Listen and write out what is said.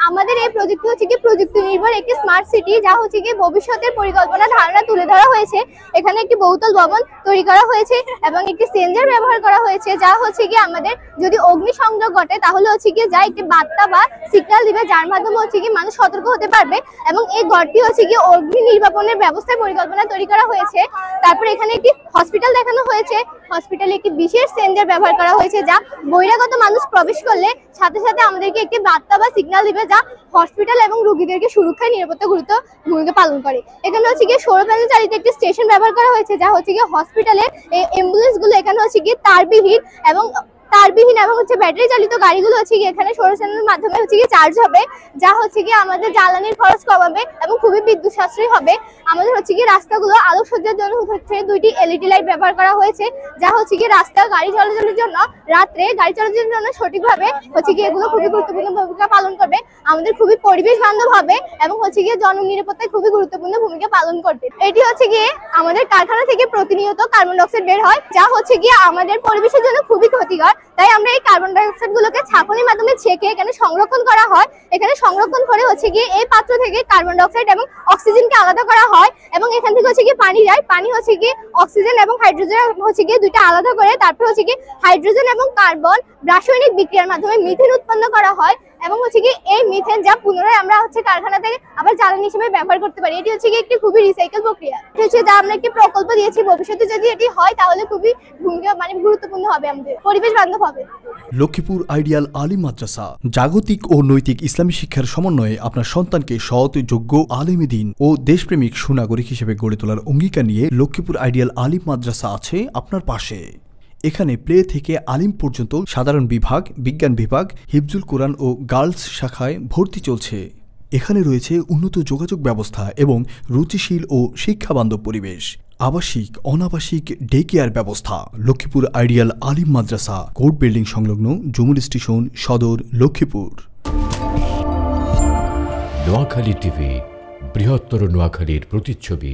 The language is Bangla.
আমাদের এই প্রজেক্ট হচ্ছে কি প্রযুক্তি নির্ভর একটি স্মার্ট সিটি, যা হচ্ছে কি ভবিষ্যতের পরিকল্পনা ধারণা তুলে ধরা হয়েছে। এখানে একটি বহুতল ভবন তৈরি করা হয়েছে এবং একটি সেন্সর ব্যবহার করা হয়েছে, যা হচ্ছে কি আমাদের যদি অগ্নিসংযোগ ঘটে তাহলে হচ্ছে কি যা একটি বার্তা বা সিগন্যাল দিবে, যার মাধ্যমে হচ্ছে কি মানুষ সতর্ক হতে পারবে। এবং এই ঘরটি হচ্ছে কি অগ্নি নির্বাপনের ব্যবস্থায় পরিকল্পনা তৈরি করা হয়েছে। তারপর এখানে একটি হসপিটাল দেখানো হয়েছে। হসপিটালে একটি বিশেষ সেন্সর ব্যবহার করা হয়েছে, যা বহিরাগত মানুষ প্রবেশ করলে সাথে সাথে আমাদেরকে একটি বার্তা বা সিগন্যাল দিবে, যা হসপিটাল এবং রোগীদেরকে সুরক্ষায় নিরাপত্তা গুরুত্ব ভূমিকা পালন করে। এখানে হচ্ছে গিয়ে সৌর প্যানেল চালিত একটি স্টেশন ব্যবহার করা হয়েছে, যা হচ্ছে গিয়ে হসপিটালের অ্যাম্বুলেন্স গুলো এখানে হচ্ছে গিয়ে তারবিহীন এবং হচ্ছে ব্যাটারি চালিত গাড়িগুলো হচ্ছে গিয়ে এখানে সৌর প্যানেলের মাধ্যমে হচ্ছে গিয়ে চার্জ হবে, যা হচ্ছে গিয়ে আমাদের জ্বালানির খরচ কমাবে এবং খুবই বিদ্যুৎ সাশ্রয়ী হবে। আমাদের হচ্ছে গিয়ে রাস্তাগুলো আলোকসজ্জার জন্য হচ্ছে দুইটি এলইডি লাইট ব্যবহার করা হয়েছে, যা হচ্ছে গিয়ে রাস্তা গাড়ি চলাচলের জন্য রাত্রে গাড়ি চলাচলের জন্য সঠিকভাবে হচ্ছে গিয়ে এগুলো খুবই গুরুত্বপূর্ণ ভূমিকা পালন করবে। আমাদের খুবই পরিবেশ বান্ধব হবে এবং হচ্ছে গিয়ে জননিরাপত্তায় খুবই গুরুত্বপূর্ণ ভূমিকা পালন করবে। এটি হচ্ছে গিয়ে আমাদের কারখানা থেকে প্রতিনিয়ত কার্বন ডাই অক্সাইড বের হয়, যা হচ্ছে গিয়ে আমাদের পরিবেশের জন্য খুবই ক্ষতিকর। তাই আমরা এই কার্বন ডাই অক্সাইড গুলোকে ছাঁকনির মাধ্যমে ছেঁকে এখানে সংরক্ষণ করা হয়। এখানে সংরক্ষণ করে হচ্ছে গিয়ে এই পাত্র থেকে কার্বন ডাই অক্সাইড এবং অক্সিজেনকে আলাদা করা হয় এবং এখান থেকে হচ্ছে গিয়ে পানি যায়। পানি হচ্ছে গিয়ে অক্সিজেন এবং হাইড্রোজেন হচ্ছে গিয়ে দুইটা আলাদা করে তারপর হচ্ছে গিয়ে হাইড্রোজেন এবং কার্বন রাসায়নিক বিক্রিয়ার মাধ্যমে মিথেন উৎপন্ন করা হয় এবং হচ্ছে কি এই মিথেন যা পুনরায় আমরা হচ্ছে কারখানা থেকে আবার জ্বালানি হিসেবে ব্যবহার করতে পারি। এটি হচ্ছে কি একটি খুবই রিসাইকেল প্রক্রিয়া। এটি হচ্ছে যা আমরা একটি প্রকল্প দিয়েছি, ভবিষ্যতে যদি এটি হয় তাহলে খুবই ভূমিকা গুরুত্বপূর্ণ হবে, আমাদের পরিবেশ বান্ধব হবে। লক্ষ্মীপুর আইডিয়াল আলিম মাদ্রাসা জাগতিক ও নৈতিক ইসলামী শিক্ষার সমন্বয়ে আপনার সন্তানকে সৎ, যোগ্য, আলেমে দ্বীন ও দেশপ্রেমিক সুনাগরিক হিসেবে গড়ে তোলার অঙ্গীকার নিয়ে লক্ষ্মীপুর আইডিয়াল আলিম মাদ্রাসা আছে আপনার পাশে। এখানে প্লে থেকে আলিম পর্যন্ত সাধারণ বিভাগ, বিজ্ঞান বিভাগ, হিফজুল কোরআন ও গার্লস শাখায় ভর্তি চলছে। এখানে রয়েছে উন্নত যোগাযোগ ব্যবস্থা এবং রুচিশীল ও শিক্ষাবান্ধব পরিবেশ, আবাসিক অনাবাসিক ডে কেয়ার ব্যবস্থা। লক্ষ্মীপুর আইডিয়াল আলিম মাদ্রাসা, কোর্ট বিল্ডিং সংলগ্ন, জুমুল স্টেশন, সদর, লক্ষ্মীপুর। নোয়াখালী টিভি, বৃহত্তর নোয়াখালীর প্রতিচ্ছবি।